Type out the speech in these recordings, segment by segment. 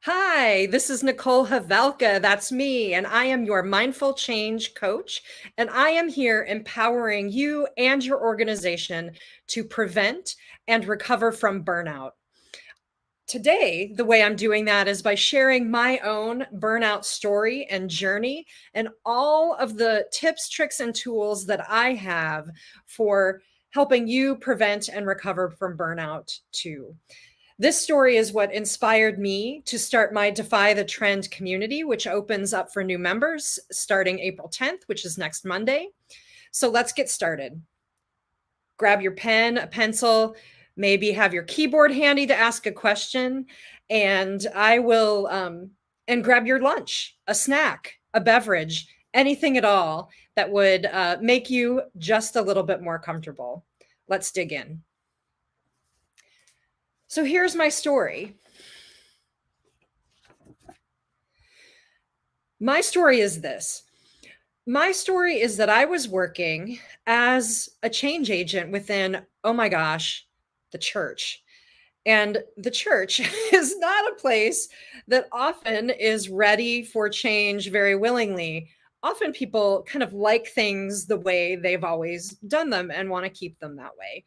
Hi, this is Nicole Havelka. That's me, and I am your mindful change coach. And I am here empowering you and your organization to prevent and recover from burnout. Today, the way I'm doing that is by sharing my own burnout story and journey and all of the tips, tricks, and tools that I have for helping you prevent and recover from burnout too. This story is what inspired me to start my Defy the Trend community, which opens up for new members starting April 10th, which is next Monday. So let's get started. Grab your pen, a pencil, maybe have your keyboard handy to ask a question, and and grab your lunch, a snack, a beverage, anything at all that would make you just a little bit more comfortable. Let's dig in. So here's my story. My story is this. My story is that I was working as a change agent within, oh my gosh, the church. And the church is not a place that often is ready for change very willingly. Often people kind of like things the way they've always done them and want to keep them that way.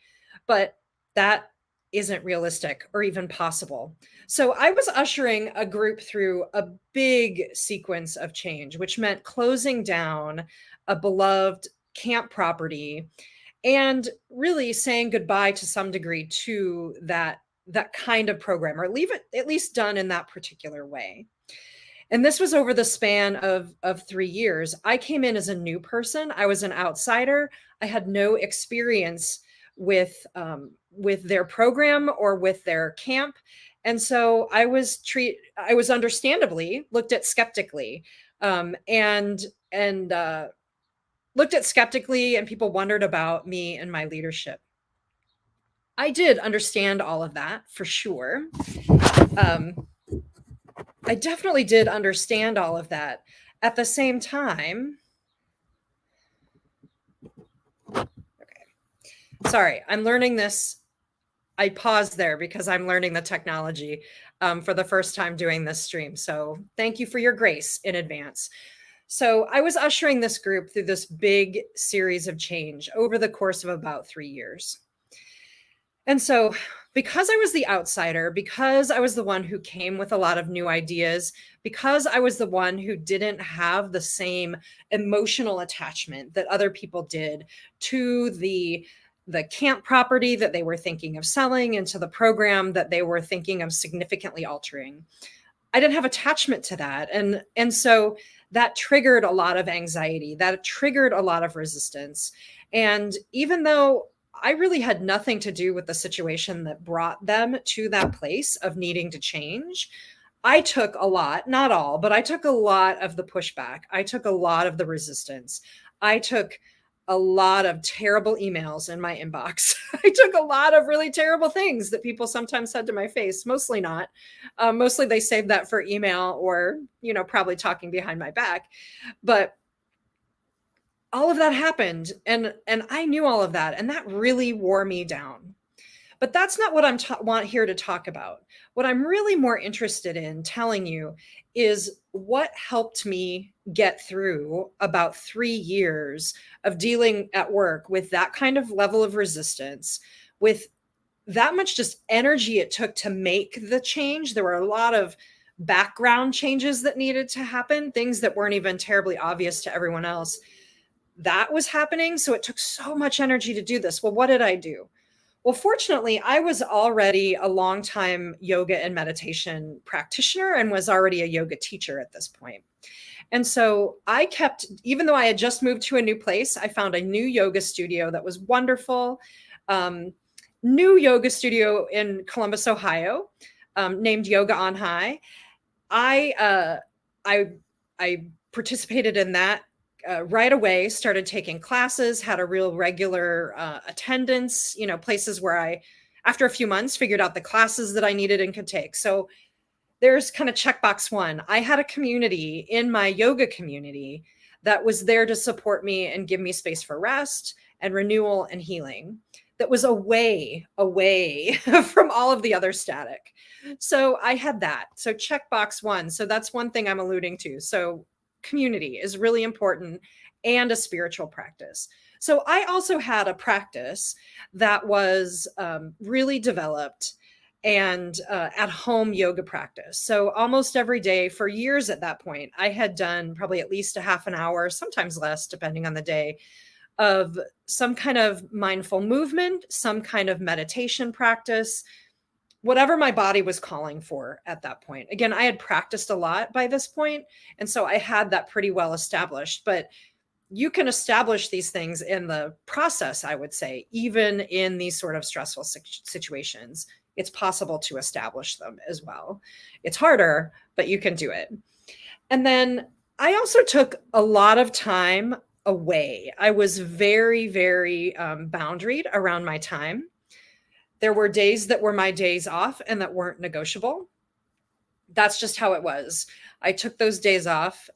But that isn't realistic or even possible. So I was ushering a group through a big sequence of change, which meant closing down a beloved camp property and really saying goodbye to some degree to that kind of program, or leave it at least done in that particular way. And this was over the span of 3 years. I came in as a new person. I was an outsider. I had no experience with their program or with their camp, and so I was understandably looked at skeptically, and looked at skeptically, and people wondered about me and my leadership. I did understand all of that for sure. Um, I definitely did understand all of that. At the same time, okay, sorry, I'm learning this. I paused there because I'm learning the technology for the first time doing this stream. So thank you for your grace in advance. So I was ushering this group through this big series of change over the course of about 3 years. And so, because I was the outsider, because I was the one who came with a lot of new ideas, because I was the one who didn't have the same emotional attachment that other people did to the camp property that they were thinking of selling and to the program that they were thinking of significantly altering, I didn't have attachment to that. And so that triggered a lot of anxiety, that triggered a lot of resistance. And even though I really had nothing to do with the situation that brought them to that place of needing to change, I took a lot, not all, but I took a lot of the pushback. I took a lot of the resistance. I took a lot of terrible emails in my inbox. I took a lot of really terrible things that people sometimes said to my face, mostly not. Mostly they saved that for email or, probably talking behind my back. But all of that happened, and I knew all of that, and that really wore me down. But that's not what I'm want here to talk about. What I'm really more interested in telling you is what helped me get through about 3 years of dealing at work with that kind of level of resistance, with that much just energy it took to make the change. There were a lot of background changes that needed to happen, things that weren't even terribly obvious to everyone else. That was happening. So it took so much energy to do this. Well, what did I do? Well, fortunately, I was already a longtime yoga and meditation practitioner and was already a yoga teacher at this point. And so I kept, even though I had just moved to a new place, I found a new yoga studio that was wonderful. New yoga studio in Columbus, Ohio, named Yoga on High. I participated in that right away, started taking classes, had a real regular attendance, places where I, after a few months, figured out the classes that I needed and could take. So there's kind of checkbox one. I had a community in my yoga community that was there to support me and give me space for rest and renewal and healing. that was away from all of the other static. So I had that. So checkbox one. So that's one thing I'm alluding to. So community is really important, and a spiritual practice. So I also had a practice that was really developed, and at home yoga practice. So almost every day for years at that point, I had done probably at least a half an hour, sometimes less, depending on the day, of some kind of mindful movement, some kind of meditation practice, whatever my body was calling for at that point. Again, I had practiced a lot by this point, and so I had that pretty well established. But you can establish these things in the process, I would say, even in these sort of stressful situations. It's possible to establish them as well. It's harder, but you can do it. And then I also took a lot of time away. I was very, very boundaried around my time. There were days that were my days off and that weren't negotiable. That's just how it was. I took those days off.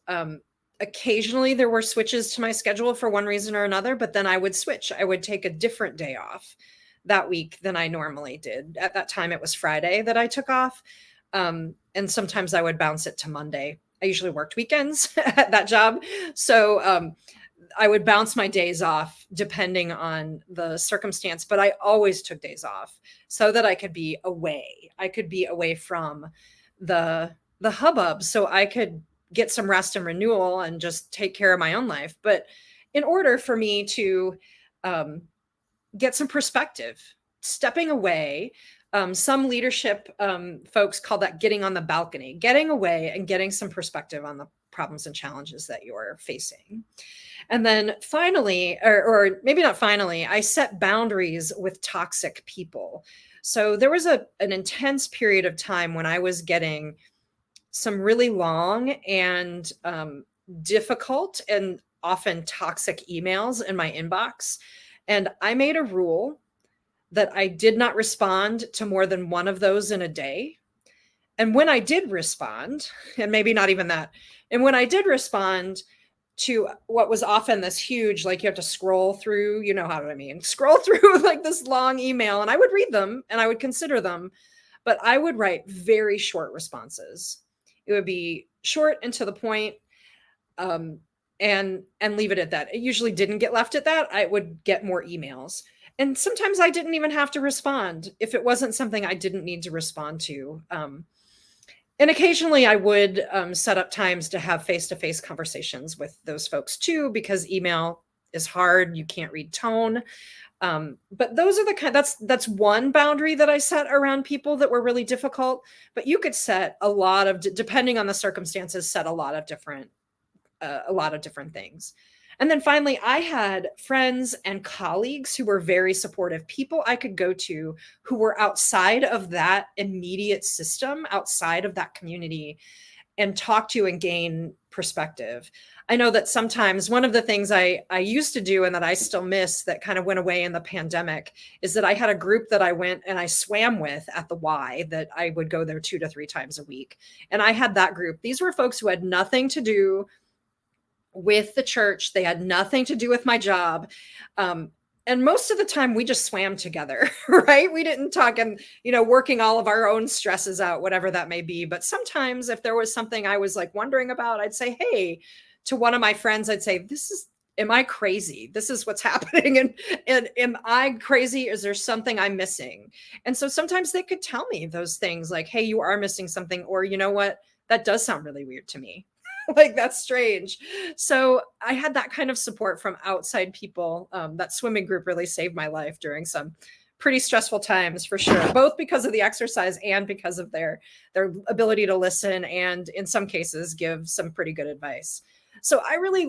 Occasionally there were switches to my schedule for one reason or another, but then I would switch. I would take a different day off that week than I normally did. At that time, it was Friday that I took off. And sometimes I would bounce it to Monday. I usually worked weekends at that job. So I would bounce my days off depending on the circumstance, but I always took days off so that I could be away. I could be away from the hubbub, so I could get some rest and renewal and just take care of my own life. But in order for me to get some perspective, stepping away, some leadership folks call that getting on the balcony, getting away and getting some perspective on the problems and challenges that you're facing. And then finally, or maybe not finally, I set boundaries with toxic people. So there was an intense period of time when I was getting some really long and difficult and often toxic emails in my inbox. And I made a rule that I did not respond to more than one of those in a day. And when I did respond, and maybe not even that, and when I did respond to what was often this huge, like you have to scroll through, you know how I mean, scroll through like this long email, and I would read them and I would consider them, but I would write very short responses. It would be short and to the point, and leave it at that. It usually didn't get left at that. I would get more emails. And sometimes I didn't even have to respond if it wasn't something I didn't need to respond to. And occasionally I would set up times to have face-to-face conversations with those folks too, because email is hard. You can't read tone. But those are the kind, that's one boundary that I set around people that were really difficult. But you could set a lot of, depending on the circumstances, set a lot of different things. And then finally, I had friends and colleagues who were very supportive, people I could go to who were outside of that immediate system, outside of that community, and talk to and gain perspective. I know that sometimes one of the things I used to do and that I still miss that kind of went away in the pandemic is that I had a group that I went and I swam with at the Y, that I would go there 2 to 3 times a week. And I had that group. These were folks who had nothing to do with the church. They had nothing to do with my job. And most of the time we just swam together, right? We didn't talk and, working all of our own stresses out, whatever that may be. But sometimes if there was something I was like wondering about, I'd say, hey, to one of my friends, I'd say, am I crazy? This is what's happening. And am I crazy? Is there something I'm missing? And so sometimes they could tell me those things like, hey, you are missing something. Or you know what? That does sound really weird to me. Like, that's strange. So I had that kind of support from outside people. That swimming group really saved my life during some pretty stressful times, for sure, both because of the exercise and because of their ability to listen and in some cases give some pretty good advice. So I really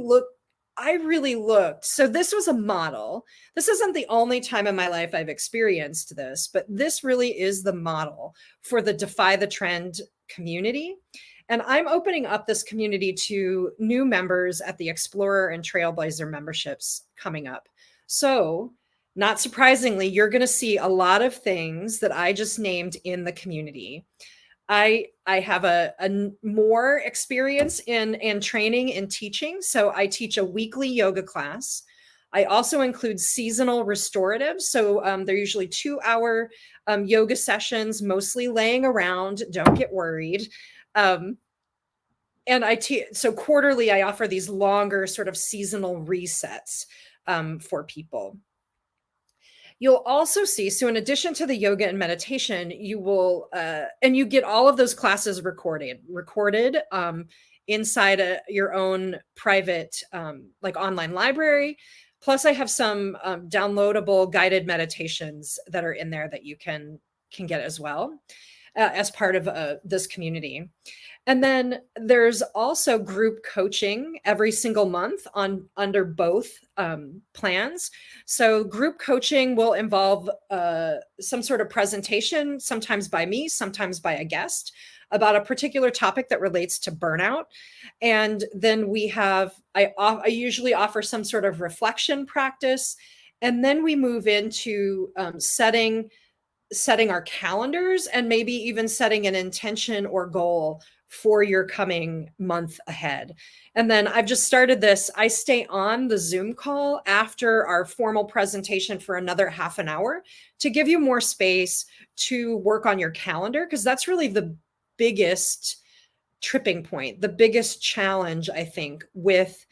looked. So this was a model. This isn't the only time in my life I've experienced this, but this really is the model for the Defy the Trend community. And I'm opening up this community to new members at the Explorer and Trailblazer memberships coming up. So not surprisingly, you're going to see a lot of things that I just named in the community. I have a more experience in training and teaching. So I teach a weekly yoga class. I also include seasonal restoratives. So they're usually 2-hour yoga sessions, mostly laying around. Don't get worried. And so quarterly, I offer these longer sort of seasonal resets for people. You'll also see, so in addition to the yoga and meditation, you will, and you get all of those classes recorded inside your own private, like online library. Plus I have some downloadable guided meditations that are in there that you can get as well as part of this community. And then there's also group coaching every single month under both plans. So group coaching will involve some sort of presentation, sometimes by me, sometimes by a guest, about a particular topic that relates to burnout. And then I usually offer some sort of reflection practice. And then we move into setting our calendars and maybe even setting an intention or goal for your coming month ahead. And then I've just started this. I stay on the Zoom call after our formal presentation for another half an hour to give you more space to work on your calendar, because that's really the biggest tripping point, the biggest challenge, I think, with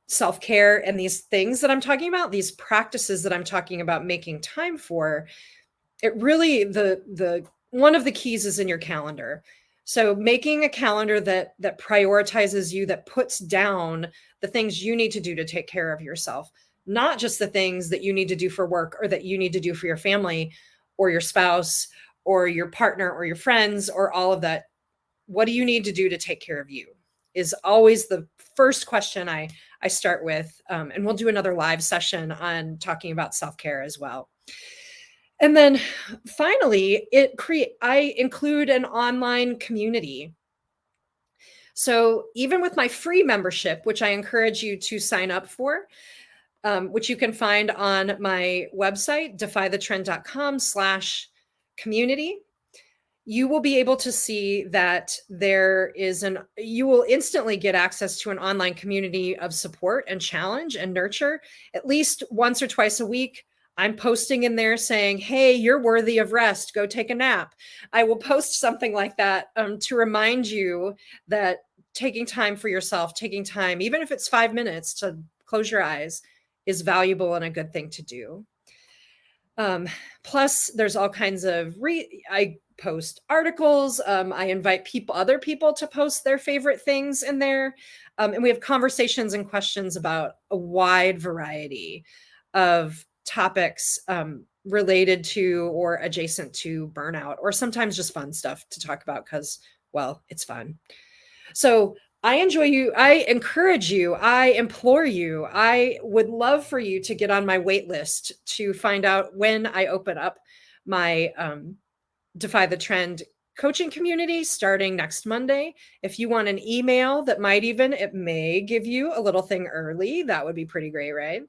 self-care and these things that I'm talking about, these practices that I'm talking about making time for. It really, the one of the keys is in your calendar. So making a calendar that prioritizes you, that puts down the things you need to do to take care of yourself, not just the things that you need to do for work or that you need to do for your family or your spouse or your partner or your friends or all of that. What do you need to do to take care of you is always the first question I start with. And we'll do another live session on talking about self-care as well. And then finally, I include an online community. So even with my free membership, which I encourage you to sign up for, which you can find on my website, defythetrend.com/community, you will be able to see that you will instantly get access to an online community of support and challenge and nurture at least once or twice a week. I'm posting in there saying, hey, you're worthy of rest. Go take a nap. I will post something like that to remind you that taking time for yourself, taking time, even if it's 5 minutes to close your eyes, is valuable and a good thing to do. Plus, there's all kinds of, I post articles. I invite other people to post their favorite things in there. And we have conversations and questions about a wide variety of topics related to or adjacent to burnout, or sometimes just fun stuff to talk about because, well, it's fun. So I encourage you, I implore you, I would love for you to get on my wait list to find out when I open up my Defy the Trend coaching community starting next Monday. If you want an email that it may give you a little thing early. That would be pretty great, right? A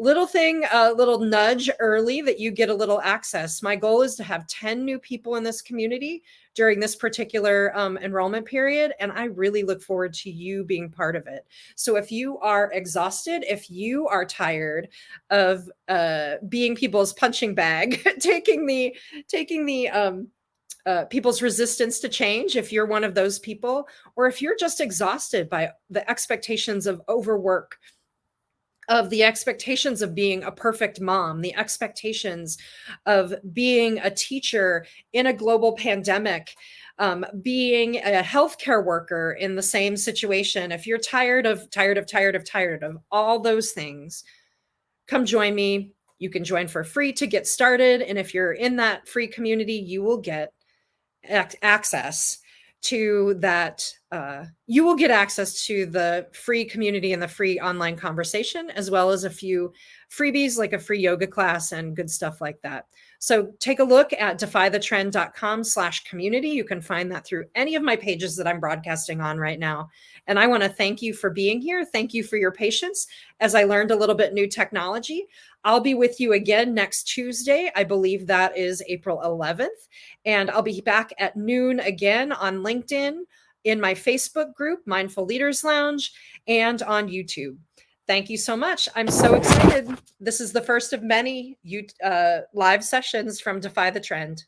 little nudge early that you get a little access. My goal is to have 10 new people in this community during this particular enrollment period. And I really look forward to you being part of it. So if you are exhausted, if you are tired of being people's punching bag, taking the people's resistance to change, if you're one of those people, or if you're just exhausted by the expectations of overwork, of the expectations of being a perfect mom, the expectations of being a teacher in a global pandemic, being a healthcare worker in the same situation. If you're tired of all those things, come join me. You can join for free to get started. And if you're in that free community, you will get access to that. You will get access to the free community and the free online conversation, as well as a few freebies like a free yoga class and good stuff like that. So take a look at defythetrend.com/community. You can find that through any of my pages that I'm broadcasting on right now. And I want to thank you for being here. Thank you for your patience as I learned a little bit new technology. I'll be with you again next Tuesday. I believe that is April 11th. And I'll be back at noon again on LinkedIn, in my Facebook group, Mindful Leaders Lounge, and on YouTube. Thank you so much. I'm so excited. This is the first of many live sessions from Defy the Trend.